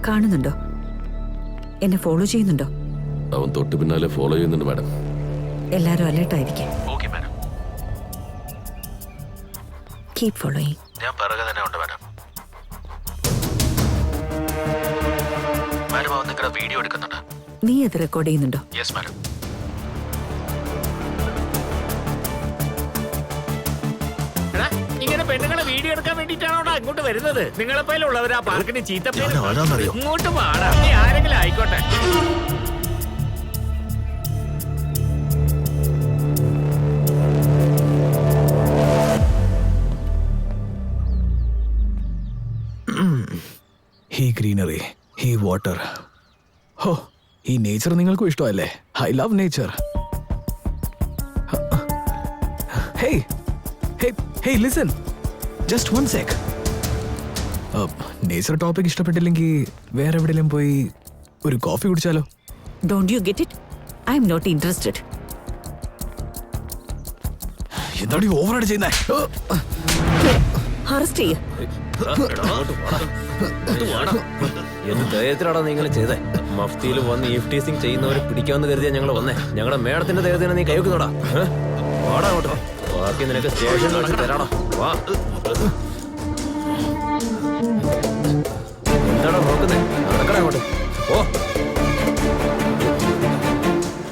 കാണുന്നുണ്ടോ? എന്നെ ഫോളോ ചെയ്യുന്നുണ്ടോ? അവൻ തൊട്ട് പിന്നാലെ ഫോളോ ചെയ്യുന്നുണ്ട് മാഡം. എല്ലാരും അലേർട്ടായിരിക്കും. Okay madam. Keep following. ഞാൻ പിറകെ തന്നെ ഉണ്ട് മാഡം. മാഡം അവൻ നിങ്ങളുടെ വീഡിയോ എടുക്കുന്നുണ്ട്. നീ അത് റെക്കോർഡ് ചെയ്യുന്നുണ്ടോ? Yes madam. ഇങ്ങനെ പെണ്ണുങ്ങളെ വീഡിയോ എടുക്കാൻ വേണ്ടിട്ടാണോ ഇങ്ങോട്ട് വരുന്നത്? നിങ്ങളെ പോലുള്ളവരാ പാർക്കിന് ചീത്തപ്പേര്. ഇങ്ങോട്ട് പാടാ, നീ ആരെങ്കിലും ആയിക്കോട്ടെ. ഈ ഗ്രീനറി, ഈ വാട്ടർ, ഹോ, ഈ നേച്ചർ നിങ്ങൾക്കും ഇഷ്ടമല്ലേ? I love nature. Hey hey hey listen, just one sec. Nature topic ഇഷ്ടപ്പെട്ടില്ലെങ്കിൽ വേറെ എവിടെയെങ്കിലും പോയി ഒരു കോഫി കുടിച്ചാലോ? Don't you get it? I'm not interested. എന്താണ് ഓവറായിട്ട് ചെയ്യുന്നേ? അറസ്റ്റ് ചെയ്യ. എന്ത് ധൈര്യത്തിലാണോ നിങ്ങൾ ചെയ്തേ? മഫ്തിയിൽ വന്ന് ഈഫ്റ്റീസിംഗ് ചെയ്യുന്നവരെ പിടിക്കാമെന്ന് കരുതിയാ ഞങ്ങൾ വന്നേ. ഞങ്ങളുടെ മേഡത്തിന്റെ ധൈര്യത്തിന് നീ കൈവെക്കുന്നോടാ. വാടാ അങ്ങോട്ടോ, ബാക്കി നിനക്ക് സ്റ്റേഷനിൽ വെച്ച് തരാടാ. വാ. എന്താണോ നോക്കുന്നേ? നടക്കണേ അങ്ങോട്ട്. ഓ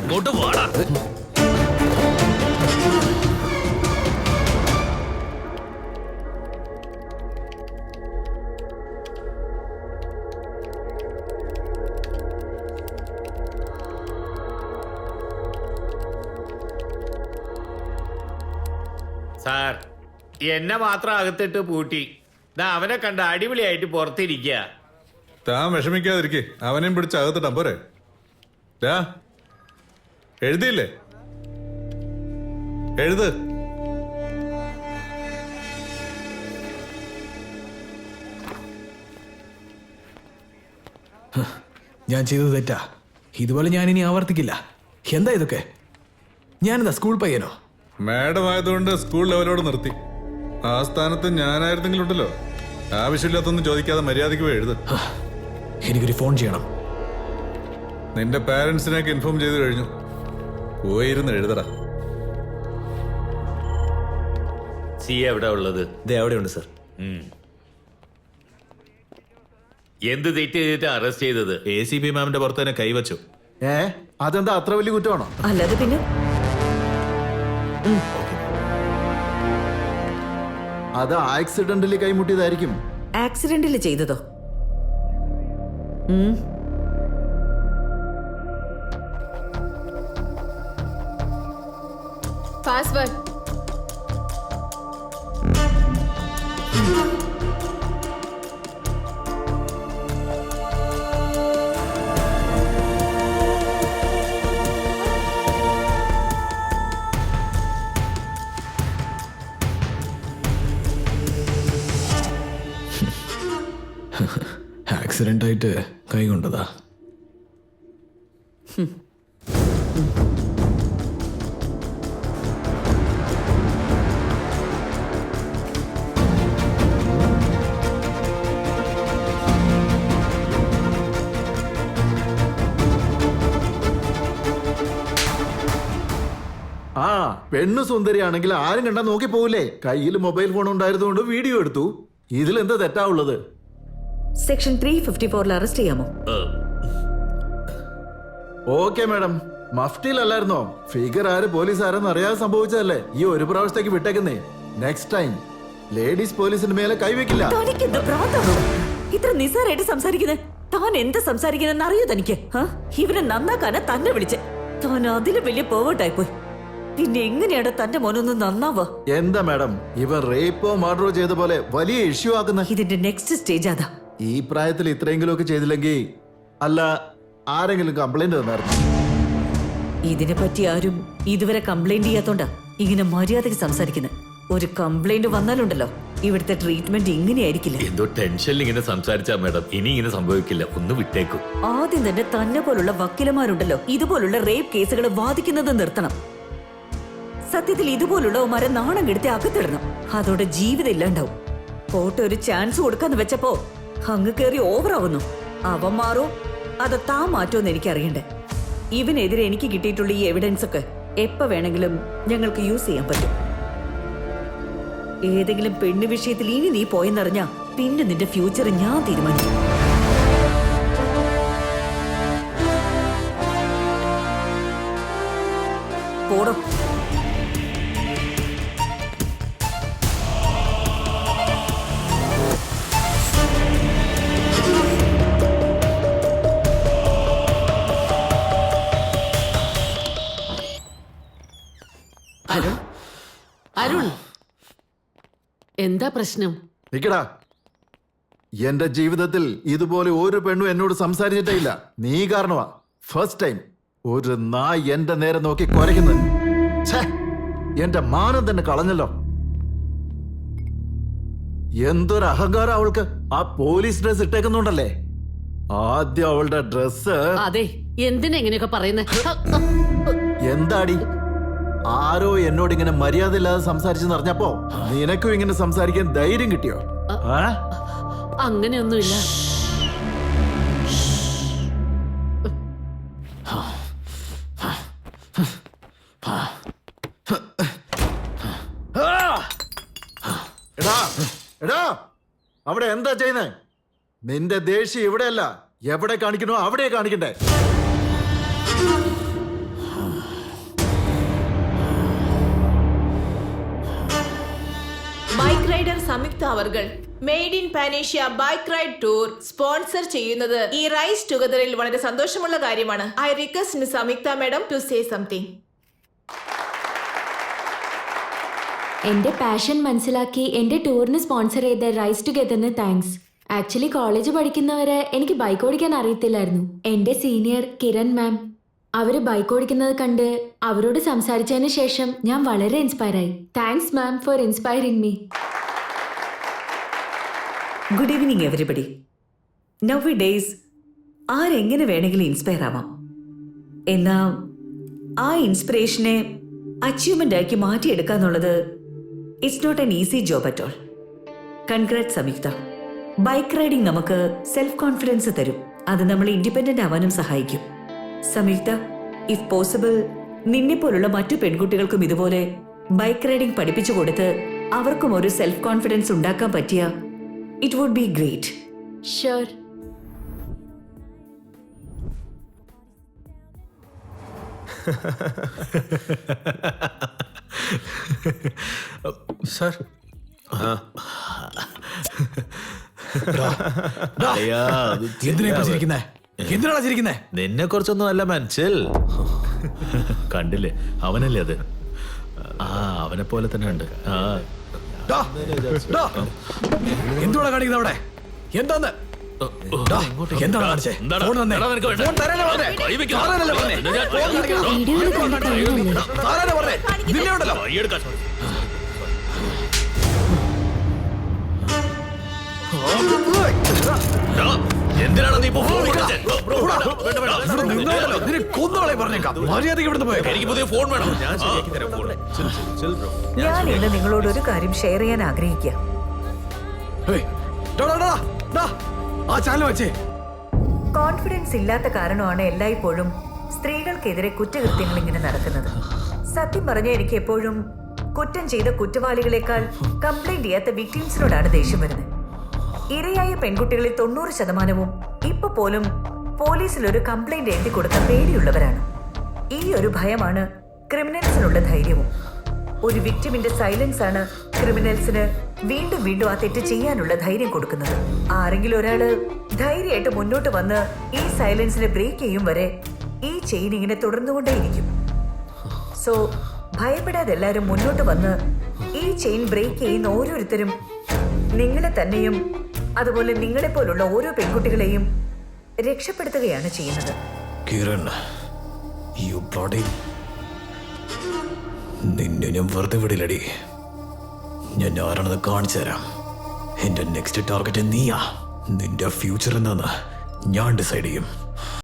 ഇങ്ങോട്ട് പാടാ. സാർ, എന്നെ മാത്രം അകത്തിട്ട് പൂട്ടി. അവനെ കണ്ട അടിപൊളിയായിട്ട് പുറത്തിരിക്കുക. താൻ വിഷമിക്കാതിരിക്കേ, അവനെയും പിടിച്ച് അകത്തിട്ടാ പോരെ. എഴുതിയില്ലേ? എഴുത്. ഞാൻ ചെയ്തത് തെറ്റാ. ഇതുപോലെ ഞാൻ ഇനി ആവർത്തിക്കില്ല. എന്താ ഇതൊക്കെ? ഞാനെന്താ സ്കൂൾ പയ്യനോ? മാഡം ആയതുകൊണ്ട് സ്കൂൾ ലെവലോട് നിർത്തി. ആ സ്ഥാനത്ത് ഞാനായിരുന്നെങ്കിലും ഉണ്ടല്ലോ, ആവശ്യമില്ലാത്തൊന്നും ചോദിക്കാതെ മര്യാദയ്ക്ക് പോയി എഴുത്. എനിക്കൊരു ഫോൺ ചെയ്യണം. നിന്റെ പാരന്റ്സിനെയൊക്കെ ഇൻഫോം ചെയ്ത് കഴിഞ്ഞു. പോയിരുന്ന് എഴുതടാ. സി എവിടെ ഉള്ളത്? ഇത് എവിടെയുണ്ട് സർ? എന്ത് തെറ്റ് ചെയ്തിട്ട് അറസ്റ്റ് ചെയ്തത്? ACP മാമിന്റെ പുറത്ത് തന്നെ കൈവച്ചു. അതെന്താ അത്ര വലിയ കുറ്റമാണോ? അല്ലാതെ പിന്നെ അത് ആക്സിഡന്റിൽ കൈമുട്ടിയതായിരിക്കും. ആക്സിഡന്റിൽ ചെയ്തതോ? പാസ്വേഡ്. ആക്സിഡന്റ് ആയിട്ട് കൈ കൊണ്ടതാ. ആ പെണ്ണ് സുന്ദരിയാണെങ്കിൽ ആരും കണ്ടാ നോക്കി പോവില്ലേ? കയ്യിൽ മൊബൈൽ ഫോൺ ഉണ്ടായിരുന്നുകൊണ്ട് വീഡിയോ എടുത്തു. ഇതിലെന്താ തെറ്റാവുള്ളത്? സെക്ഷൻ 354 അറസ്റ്റ് ചെയ്യാമോ? Okay madam. മഫ്റ്റിയിലല്ലായിരുന്നോ? ഫിഗർ ആര് പോലീസ് ആരെന്ന് അറിയാതെ സംഭവിച്ചതല്ലേ. ഈ ഒരു പ്രാവശ്യത്തേക്ക് വിട്ടേക്കുന്നേ. നെക്സ്റ്റ് ടൈം ലേഡീസ് പോലീസിന് മേലെ കൈവെക്കില്ല. ഇത്ര നിസ്സാരായിട്ട് സംസാരിക്കുന്നത്? താൻ എന്താ സംസാരിക്കുന്നെന്ന് അറിയോ തനിക്ക്? ഇവനെ നന്നാക്കാനാ തന്നെ വിളിച്ച്. താൻ അതിന് വലിയ പേർവേർട്ടായി പോയി. പിന്നെ എങ്ങനെയാണ് തന്റെ മോനൊന്ന് നന്നാവുക? എന്താ മാഡം, ഇവൻ റേപ്പോ മർഡറോ ചെയ്ത പോലെ വലിയ ഇഷ്യൂ ആക്കുന്ന. ഇതിന്റെ നെക്സ്റ്റ് സ്റ്റേജ് അതാ. ഈ പ്രായത്തിൽ ഇത്രയെങ്കിലും ഒക്കെ ചെയ്തില്ലെങ്കിൽ അല്ല ആരെങ്കിലും കംപ്ലൈന്റ് തന്നായിരുന്നു. ഇതിനെ പറ്റി ആരും ഇതുവരെ കംപ്ലൈന്റ് ചെയ്യാത്തോണ്ടാ ഇങ്ങനെ മര്യാദയ്ക്ക് സംസാരിക്കുന്നത്. ഒരു കംപ്ലൈന്റ് വന്നാലുണ്ടല്ലോ ഇവിടുത്തെ ട്രീറ്റ്മെന്റ് ഇങ്ങനെയായിരിക്കില്ല. എന്തോ ടെൻഷനിൽ ഇങ്ങനെ സംസാരിച്ചാ മാഡം. ഇനി ഇങ്ങനെ സംഭവിക്കില്ല, ഒന്ന് വിട്ടേക്കും. ആദ്യം തന്നെ പോലുള്ള വക്കീലന്മാരുണ്ടല്ലോ ഇതുപോലുള്ള റേപ്പ് കേസുകൾ വാദിക്കുന്നത് നിർത്തണം. സത്യത്തിൽ ഇതുപോലുള്ളവന്മാരെ നാണം കെടുത്തി അകത്തിടണം. അതോടെ ജീവിതം ഇല്ലാണ്ടാവും. കോട്ട ഒരു ചാൻസ് കൊടുക്കാന്ന് വെച്ചപ്പോ അങ്ങ് കയറി ഓവറാവുന്നു. അവൻ മാറൂ അത് താൻ മാറ്റുമെന്ന് എനിക്കറിയണ്ടേ. ഇവനെതിരെ എനിക്ക് കിട്ടിയിട്ടുള്ള ഈ എവിഡൻസ് ഒക്കെ എപ്പോ വേണമെങ്കിലും ഞങ്ങൾക്ക് യൂസ് ചെയ്യാൻ പറ്റും. ഏതെങ്കിലും പെണ്ണ് വിഷയത്തിൽ ഇനി നീ പോയെന്നറിഞ്ഞാ പിന്നെ നിന്റെ ഫ്യൂച്ചർ ഞാൻ തീരുമാനിക്കും. പോടോ. അരുൺ അരുൺ എന്താ പ്രശ്നം? നിക്കടാ, എന്റെ ജീവിതത്തിൽ ഇതുപോലെ ഒരു പെണ്ണും എന്നോട് സംസാരിച്ചിട്ടേ ഇല്ല. നീ കാരണമാ ഫസ്റ്റ് ടൈം ഒരു നായ് എന്റെ നേരെ നോക്കി കുരയ്ക്കുന്നത്. ഛേ, എന്റെ മാനം തന്നെ കളഞ്ഞല്ലോ. എന്തൊരു അഹങ്കാരം അവൾക്ക്. ആ പോലീസ് ഡ്രസ് ഇട്ടേക്കുന്നുണ്ടല്ലേ, ആദ്യം അവളുടെ ഡ്രസ്. അതെ, എന്തിനാ ഇങ്ങനെയൊക്കെ പറയുന്നേ? എന്താടി, ആരോ എന്നോട് ഇങ്ങനെ മര്യാദ ഇല്ലാതെ സംസാരിച്ചെന്ന് അറിഞ്ഞപ്പോ നിനക്കും ഇങ്ങനെ സംസാരിക്കാൻ ധൈര്യം കിട്ടിയോ? അങ്ങനെയൊന്നുമില്ല. എടാ എടാ, അവിടെ എന്താ ചെയ്യുന്നേ? നിന്റെ ദേഷ്യം ഇവിടെയല്ല, എവിടെ കാണിക്കണോ അവിടെ കാണിക്കണ്ടേ. ബൈക്ക് റൈഡർ സംയുക്ത അവർകൾ made in Panacea bike ride tour sponsor ചെയ്യുന്നത് ഈ റൈസ് ടുഗദറിൽ വളരെ സന്തോഷമുള്ള കാര്യമാണ്. I request miss Samyuktha madam to say something. എന്റെ പാഷൻ മനസ്സിലാക്കി എന്റെ ടൂറിന് സ്പോൺസർ ചെയ്ത റൈസ് ടുഗദറിന് താങ്ക്സ്. ആക്ച്വലി കോളേജ് പഠിക്കുന്നവരെ എനിക്ക് ബൈക്ക് ഓടിക്കാൻ അറിയത്തില്ലായിരുന്നു. എന്റെ സീനിയർ കിരൺ മാം അവര് ബൈക്ക് ഓടിക്കുന്നത് കണ്ട് അവരോട് സംസാരിച്ചതിന് ശേഷം ഞാൻ വളരെ ഇൻസ്പയർ ആയി. Thanks ma'am for inspiring me. Good evening everybody. Now days ആരെങ്ങനെ വേണമെങ്കിലും ഇൻസ്പയർ ആവാം. എന്നാ ആ ഇൻസ്പിറേഷനെ അച്ചീവ്മെന്റ് ആക്കി മാറ്റിയെടുക്കാന്നുള്ളത് it's not an easy job at all. Congrats Samyuktha. Bike riding നമുക്ക് സെൽഫ് കോൺഫിഡൻസ് തരും. അത് നമ്മൾ ഇൻഡിപെൻഡന്റ് ആവാനും സഹായിക്കും. സംയുക്ത, ഇഫ് പോസിബിൾ നിന്നെ പോലുള്ള മറ്റു പെൺകുട്ടികൾക്കും ഇതുപോലെ ബൈക്ക് റൈഡിംഗ് പഠിപ്പിച്ചു കൊടുത്ത് അവർക്കും ഒരു സെൽഫ് കോൺഫിഡൻസ് ഉണ്ടാക്കാൻ പറ്റിയ it would be great. Sure. Sir, എന്തിനാണ് ചിരിക്കുന്നേ? നിന്നെ കുറിച്ചൊന്നും അല്ല മനസ്സിൽ കണ്ടില്ലേ, അവനല്ലേ അത്. ആ, അവനെ പോലെ തന്നെ ഉണ്ട്. എന്തുവാ കാണിക്കുന്നത് അവിടെ? എന്താന്ന് എന്താണ് കാണിച്ചേ? ഫോൺ തന്നെ. ഫോൺ തരാനാ പറഞ്ഞേ. താരാനല്ലേ പറഞ്ഞേ? ഫോൺ കാണിക്കണം. വീഡിയോയിൽ കണ്ടിട്ട് അറിയില്ലേ? താരാനാ പറഞ്ഞേ? നിന്നെ ഉണ്ടല്ലോ. എന്തിനാണ് നീ ഇപ്പോ ഫോൺ വിളിച്ചേ? ഇവിടെ നിന്നോണ്ടല്ലോ. നിന്നെ കൊന്നുകളെ പറഞ്ഞേക്കാം. മര്യാദയ്ക്ക് ഇവിടുന്ന് പോയേക്കാം. എനിക്ക് പുതിയ ഫോൺ വേണം. ഞാൻ ശരിയാക്കി തരാം ഫോൺ. ഞാൻ ഇന്ന് നിങ്ങളോട് ഒരു കാര്യം ഷെയർ ചെയ്യാൻ ആഗ്രഹിക്കുക. ആ ചാനൽ വെച്ചേ. കോൺഫിഡൻസ് ഇല്ലാത്ത കാരണമാണ് എല്ലായ്പ്പോഴും സ്ത്രീകൾക്കെതിരെ കുറ്റകൃത്യങ്ങൾ ഇങ്ങനെ നടക്കുന്നത്. സത്യം പറഞ്ഞ എനിക്ക് എപ്പോഴും കുറ്റം ചെയ്ത കുറ്റവാളികളെക്കാൾ കംപ്ലൈന്റ് ചെയ്യാത്ത വിക്ടിംസിനോടാണ് ദേഷ്യം വരുന്നത്. ഇരയായ പെൺകുട്ടികളിൽ 90% ഇപ്പൊ പോലും പോലീസിൽ ഒരു കംപ്ലൈന്റ് എഴുതി കൊടുക്കാൻ പേടിയുള്ളവരാണ്. ഈ ഒരു ഭയമാണ് ക്രിമിനൽസിനുള്ള ധൈര്യവും. ഒരു വിക്ടിമിന്റെ സൈലൻസ് ആണ് ക്രിമിനൽസിന് വീണ്ടും വീണ്ടും ആ തെറ്റ് ചെയ്യാനുള്ള ധൈര്യം കൊടുക്കുന്നത്. ആരെങ്കിലും ഒരാള് ധൈര്യമായിട്ട് മുന്നോട്ട് വന്ന് ഈ സൈലൻസിനെ ബ്രേക്ക് ചെയ്യും വരെ ഈ ചെയിൻ ഇങ്ങനെ തുടർന്നുകൊണ്ടേയിരിക്കും. സോ ഭയപ്പെടാതെ എല്ലാവരും മുന്നോട്ട് വന്ന് ഈ ചെയിൻ ബ്രേക്ക് ചെയ്യുന്ന ഓരോരുത്തരും നിങ്ങളെ തന്നെയും അതുപോലെ നിങ്ങളെ പോലുള്ള ഓരോ പെൺകുട്ടികളെയും രക്ഷപ്പെടുത്തുകയാണ് ചെയ്യുന്നത്. കിരൺ, നിന്നെ ഞാൻ വെറുതെ വിടില്ലടി. ഞാൻ ആരാണെന്ന് കാണിച്ചു തരാം. എന്റെ നെക്സ്റ്റ് ടാർഗറ്റ് നീയാ. നിന്റെ ഫ്യൂച്ചർ എന്താന്ന് ഞാൻ ഡിസൈഡ് ചെയ്യും.